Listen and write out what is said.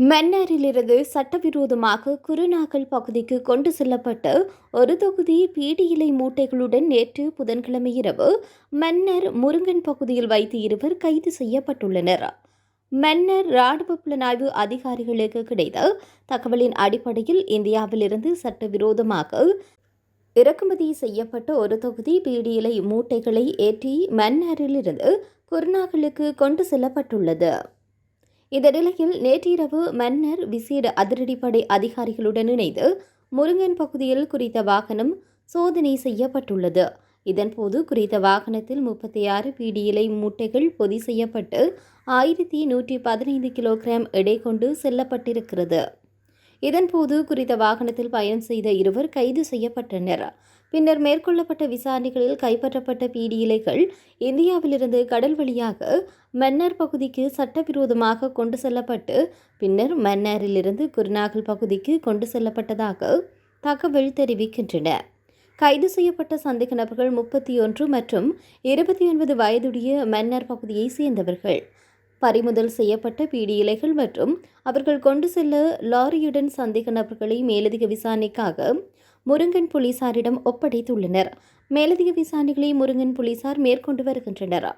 மன்னாரிலிருந்து சட்டவிரோதமாக குருநாகல் பகுதிக்கு கொண்டு செல்லப்பட்ட ஒரு தொகுதி பீடி இலை மூட்டைகளுடன் நேற்று புதன்கிழமை இரவு மன்னார் முருங்கன் பகுதியில் வைத்து இருவர் கைது செய்யப்பட்டுள்ளனர். மன்னார் ராணுவ புலனாய்வு அதிகாரிகளுக்கு கிடைத்த தகவலின் அடிப்படையில் இந்தியாவிலிருந்து சட்டவிரோதமாக இறக்குமதி செய்யப்பட்ட ஒரு தொகுதி பீடி இலை மூட்டைகளை ஏற்றி மன்னாரிலிருந்து குருநாகலுக்கு கொண்டு செல்லப்பட்டுள்ளது. இந்த நிலையில் நேற்றிரவு மன்னர் விசேட அதிரடிப்படை அதிகாரிகளுடன் இணைந்து முருங்கன் பகுதியில் குறித்த வாகனம் சோதனை செய்யப்பட்டுள்ளது. இதன்போது குறித்த வாகனத்தில் 36 பீடி இலை மூட்டைகள் பொதி செய்யப்பட்டு 1115 கிலோகிராம் எடை கொண்டு செல்லப்பட்டிருக்கிறது. இதன்போது குறித்த வாகனத்தில் பயணம் செய்த இருவர் கைது செய்யப்பட்டனர். பின்னர் மேற்கொள்ளப்பட்ட விசாரணைகளில் கைப்பற்றப்பட்ட பீடி இலைகள் இந்தியாவிலிருந்து கடல் வழியாக மன்னார் பகுதிக்கு சட்டவிரோதமாக கொண்டு செல்லப்பட்டு பின்னர் மன்னாரிலிருந்து குருநாகல் பகுதிக்கு கொண்டு செல்லப்பட்டதாக தகவல் தெரிவிக்கின்றன. கைது செய்யப்பட்ட சந்தேக நபர்கள் 31 மற்றும் 29 வயதுடைய மன்னார் பகுதியை சேர்ந்தவர்கள். பறிமுதல் செய்யப்பட்ட பீடி இலைகள் மற்றும் அவர்கள் கொண்டு செல்ல லாரியுடன் சந்தேக நபர்களை மேலதிக விசாரணைக்காக முருங்கன் போலீசாரிடம் ஒப்படைத்துள்ளனர். மேலதிக விசாரணைகளை முருங்கன் போலீசார் மேற்கொண்டு வருகின்றனர்.